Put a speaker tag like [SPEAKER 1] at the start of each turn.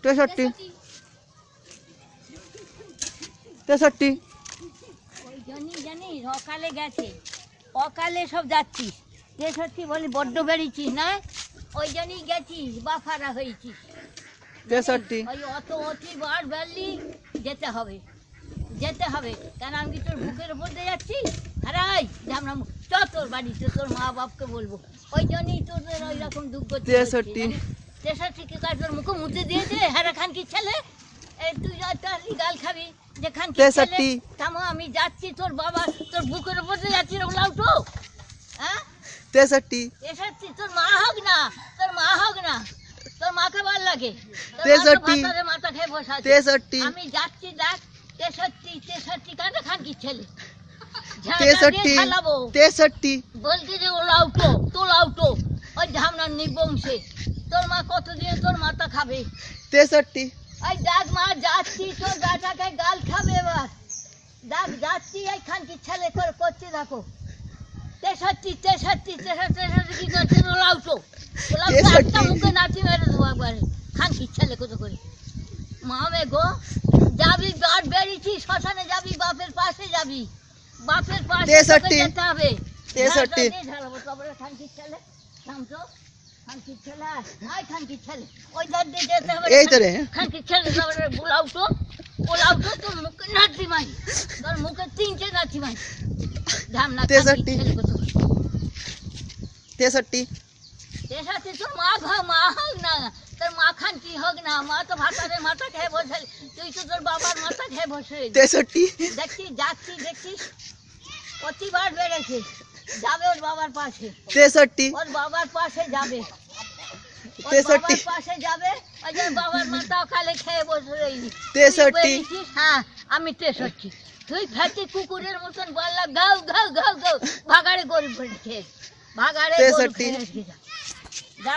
[SPEAKER 1] 63 63
[SPEAKER 2] ওই জন্যই জানিস অকালে গেছে, অকালে সব যাচ্ছিস। 63 বলি বড্ড বেরিয়েছিস না, ওই জন্যই গেছিস বাফারা হয়েছিস।
[SPEAKER 1] 63
[SPEAKER 2] ওই অত বার বেরলি, যেতে হবে যেতে হবে, কেন আমি তোর বুকের উপর দিয়ে যাচ্ছি। আরে ঝামনা তোর বাড়িতে তোর মা বাপকে বলবো, ওই জন্যই তোদের ওই রকম দুঃখ।
[SPEAKER 1] 63
[SPEAKER 2] 63 কে কাজ তোর মুখে মুতে দিয়েছে হ্যাঁ খান কি ছেলে, এই তুই গাল খাবি যে খান কি ছেলে। থামো আমি যাচ্ছি, তোর বাবা তোর বুকের উপর দিয়ে যাচ্ছি লাউটো। হ্যাঁ
[SPEAKER 1] 63
[SPEAKER 2] 63 তোর মা হোক না, তোর মা হোক না, তোর মাকে ভাল লাগে।
[SPEAKER 1] 63
[SPEAKER 2] মাথা খেয়ে বসে আছে।
[SPEAKER 1] 63
[SPEAKER 2] আমি যাচ্ছি দেখ। 63 কাঁটা খান কি ছেলে
[SPEAKER 1] 63
[SPEAKER 2] বলছি যে ও লাউটো তো লাউটো, ওই ঝামনার নিবংশে তোর মা কতদিন তোর মাথা খাবে।
[SPEAKER 1] 63
[SPEAKER 2] ওই দেখ মা যাচ্ছি, তোর বেটাকে গাল খাবে এবার। দেখ যাচ্ছি, এই খান কি ছেলে করে করছে দেখো। 63 কি করছে ও লাউটো, ও লাউটো একটা মুখে নাচি মেরে দেবো একবারে। খান কি ছেলে কত করে মামে গো, যাবি বাট বেরিয়েছি শ্মশানে যাবি, বাপের পাশে যাবি, বাপের পাশে যেতে হবে।
[SPEAKER 1] 63
[SPEAKER 2] খানকির ছেলে নামতো, খানকির ছেলে আয় খানকির ছেলে ওই ধার দিয়ে যেতে হবে।
[SPEAKER 1] এই তো রে
[SPEAKER 2] খানকির ছেলে বুলাউটো, ওলাউটো তোর মুখে নাচি মাই, তোর মুখে 3টে নাচি মাই ধামনা।
[SPEAKER 1] 63
[SPEAKER 2] তোর মা মা হোক না, তোর মা খান কি হোক না, মা তো ভাতারে মাথা খেয়ে বসে, তুই তো তোর বাবার মাথা খেয়ে বসে।
[SPEAKER 1] 63
[SPEAKER 2] দেখছিস যাচ্ছি দেখছিস প্রতিবার বেড়েছে, যাবে ওর বাবার পাশে,
[SPEAKER 1] 63
[SPEAKER 2] ওর বাবার পাশে যাবে, ওর
[SPEAKER 1] 63
[SPEAKER 2] বাবার পাশে যাবে। ওই যে বাবার মাথা খালে খেয়ে বসে রইলি।
[SPEAKER 1] 63
[SPEAKER 2] হ্যাঁ আমি 63। তুই ফেটি কুকুরের মতন বললাম গাও গাও গাও গাও, ভাগাড়ে গরু খেয়ে ভাগাড়ে গরু খেয়ে যা।